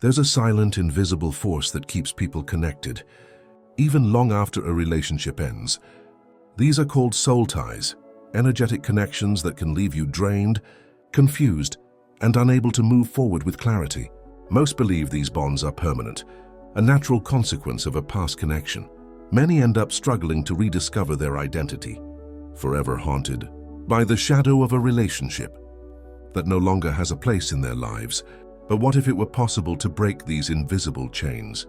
There's a silent, invisible force that keeps people connected, even long after a relationship ends. These are called soul ties, energetic connections that can leave you drained, confused, and unable to move forward with clarity. Most believe these bonds are permanent, a natural consequence of a past connection. Many end up struggling to rediscover their identity, forever haunted by the shadow of a relationship that no longer has a place in their lives. But what if it were possible to break these invisible chains?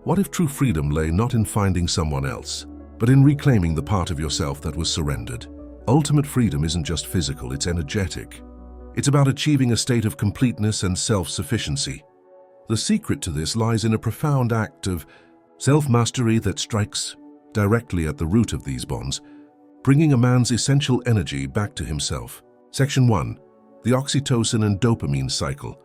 What if true freedom lay not in finding someone else, but in reclaiming the part of yourself that was surrendered? Ultimate freedom isn't just physical, it's energetic. It's about achieving a state of completeness and self-sufficiency. The secret to this lies in a profound act of self-mastery that strikes directly at the root of these bonds, bringing a man's essential energy back to himself. Section 1. The oxytocin and dopamine cycle.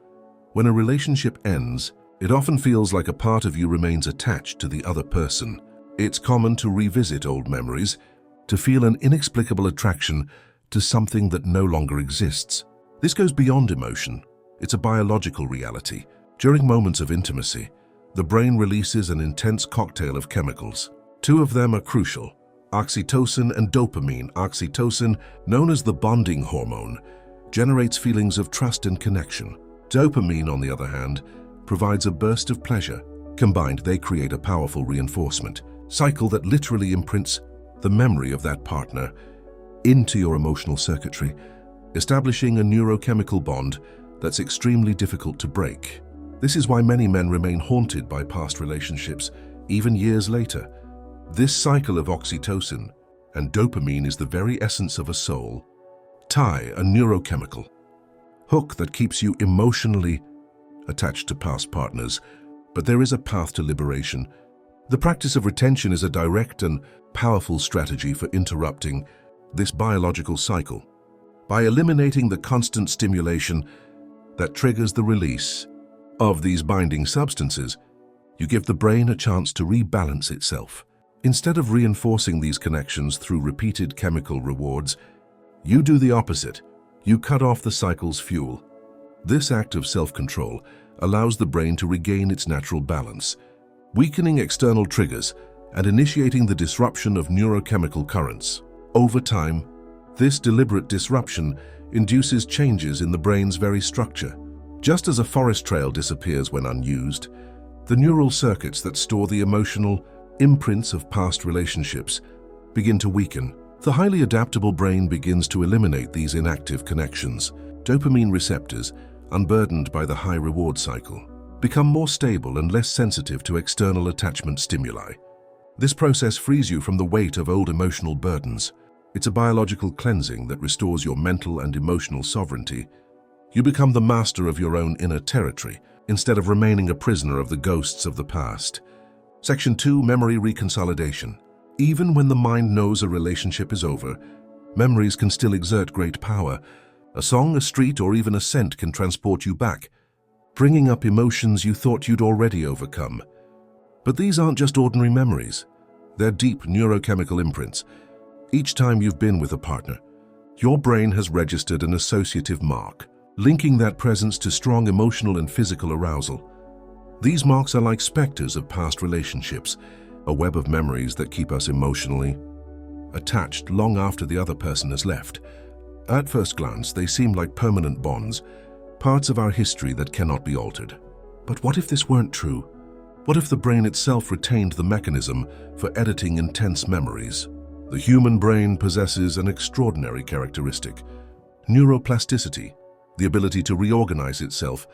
When a relationship ends, it often feels like a part of you remains attached to the other person. It's common to revisit old memories, to feel an inexplicable attraction to something that no longer exists. This goes beyond emotion. It's a biological reality. During moments of intimacy, the brain releases an intense cocktail of chemicals. Two of them are crucial: oxytocin and dopamine. Oxytocin, known as the bonding hormone, generates feelings of trust and connection. Dopamine, on the other hand, provides a burst of pleasure. Combined, they create a powerful reinforcement cycle that literally imprints the memory of that partner into your emotional circuitry, establishing a neurochemical bond that's extremely difficult to break. This is why many men remain haunted by past relationships, even years later. This cycle of oxytocin and dopamine is the very essence of a soul tie, a neurochemical hook that keeps you emotionally attached to past partners. But there is a path to liberation. The practice of retention is a direct and powerful strategy for interrupting this biological cycle. By eliminating the constant stimulation that triggers the release of these binding substances, you give the brain a chance to rebalance itself. Instead of reinforcing these connections through repeated chemical rewards, you do the opposite. You cut off the cycle's fuel. This act of self-control allows the brain to regain its natural balance, weakening external triggers and initiating the disruption of neurochemical currents. Over time, this deliberate disruption induces changes in the brain's very structure. Just as a forest trail disappears when unused, the neural circuits that store the emotional imprints of past relationships begin to weaken. The highly adaptable brain begins to eliminate these inactive connections. Dopamine receptors, unburdened by the high reward cycle, become more stable and less sensitive to external attachment stimuli. This process frees you from the weight of old emotional burdens. It's a biological cleansing that restores your mental and emotional sovereignty. You become the master of your own inner territory, instead of remaining a prisoner of the ghosts of the past. Section 2. Memory reconsolidation. Even when the mind knows a relationship is over, memories can still exert great power. A song, a street, or even a scent can transport you back, bringing up emotions you thought you'd already overcome. But these aren't just ordinary memories. They're deep neurochemical imprints. Each time you've been with a partner, your brain has registered an associative mark, linking that presence to strong emotional and physical arousal. These marks are like specters of past relationships, a web of memories that keep us emotionally attached long after the other person has left. At first glance, they seem like permanent bonds, parts of our history that cannot be altered. But what if this weren't true? What if the brain itself retained the mechanism for editing intense memories? The human brain possesses an extraordinary characteristic: neuroplasticity, the ability to reorganize itself,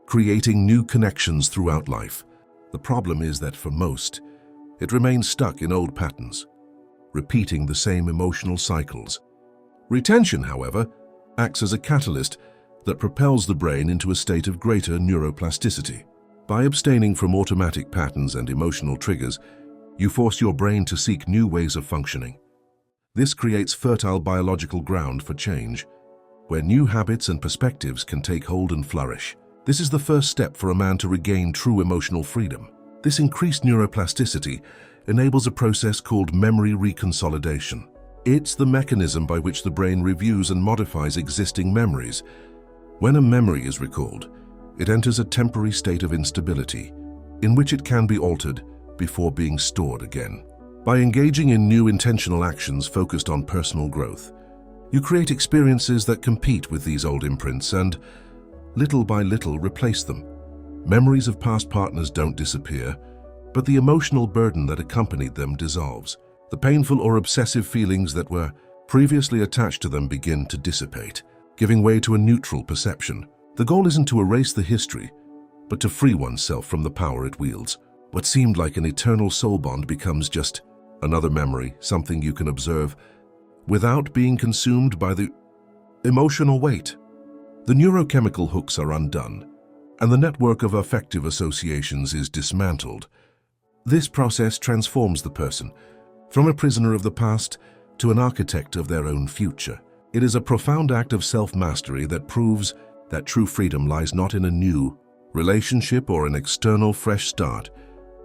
creating new connections throughout life. The problem is that for most, it remains stuck in old patterns, repeating the same emotional cycles. Retention, however, acts as a catalyst that propels the brain into a state of greater neuroplasticity. By abstaining from automatic patterns and emotional triggers, you force your brain to seek new ways of functioning. This creates fertile biological ground for change, where new habits and perspectives can take hold and flourish. This is the first step for a man to regain true emotional freedom. This increased neuroplasticity enables a process called memory reconsolidation. It's the mechanism by which the brain reviews and modifies existing memories. When a memory is recalled, it enters a temporary state of instability, in which it can be altered before being stored again. By engaging in new intentional actions focused on personal growth, you create experiences that compete with these old imprints and, little by little, replace them. Memories of past partners don't disappear, but the emotional burden that accompanied them dissolves. The painful or obsessive feelings that were previously attached to them begin to dissipate, giving way to a neutral perception. The goal isn't to erase the history, but to free oneself from the power it wields. What seemed like an eternal soul bond becomes just another memory, something you can observe without being consumed by the emotional weight. The neurochemical hooks are undone, and the network of affective associations is dismantled. This process transforms the person from a prisoner of the past to an architect of their own future. It is a profound act of self-mastery that proves that true freedom lies not in a new relationship or an external fresh start,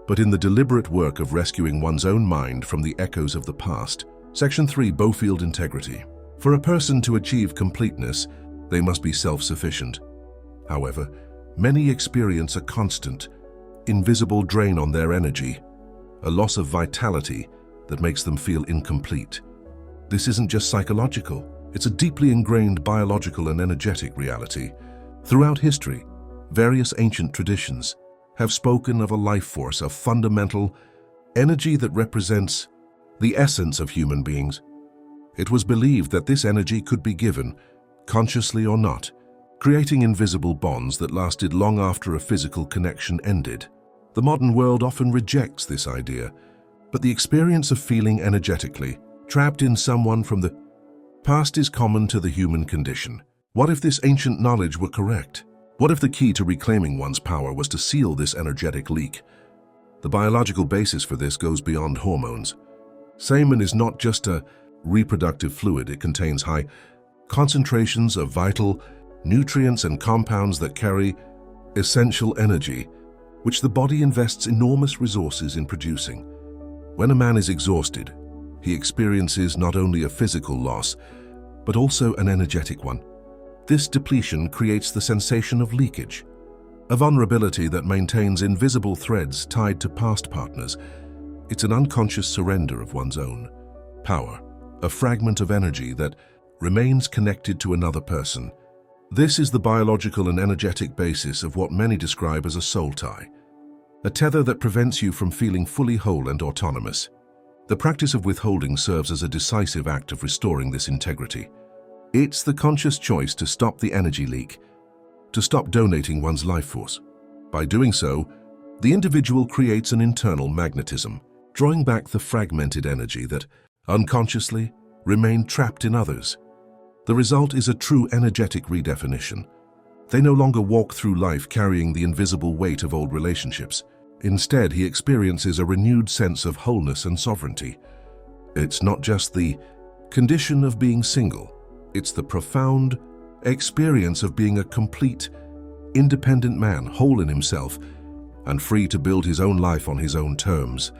but in the deliberate work of rescuing one's own mind from the echoes of the past. Section 3. Bowfield integrity. For a person to achieve completeness, they must be self-sufficient. However, many experience a constant, invisible drain on their energy, a loss of vitality that makes them feel incomplete. This isn't just psychological, it's a deeply ingrained biological and energetic reality. Throughout history, various ancient traditions have spoken of a life force, a fundamental energy that represents the essence of human beings. It was believed that this energy could be given, consciously or not, creating invisible bonds that lasted long after a physical connection ended. The modern world often rejects this idea, but the experience of feeling energetically trapped in someone from the past is common to the human condition. What if this ancient knowledge were correct? What if the key to reclaiming one's power was to seal this energetic leak? The biological basis for this goes beyond hormones. Semen is not just a reproductive fluid. It contains high concentrations of vital nutrients and compounds that carry essential energy, which the body invests enormous resources in producing. When a man is exhausted, he experiences not only a physical loss, but also an energetic one. This depletion creates the sensation of leakage, a vulnerability that maintains invisible threads tied to past partners. It's an unconscious surrender of one's own power, a fragment of energy that remains connected to another person. This is the biological and energetic basis of what many describe as a soul tie, a tether that prevents you from feeling fully whole and autonomous. The practice of withholding serves as a decisive act of restoring this integrity. It's the conscious choice to stop the energy leak, to stop donating one's life force. By doing so, the individual creates an internal magnetism, drawing back the fragmented energy that, unconsciously, remained trapped in others. The result is a true energetic redefinition. They no longer walk through life carrying the invisible weight of old relationships. Instead, he experiences a renewed sense of wholeness and sovereignty. It's not just the condition of being single, it's the profound experience of being a complete, independent man, whole in himself, and free to build his own life on his own terms.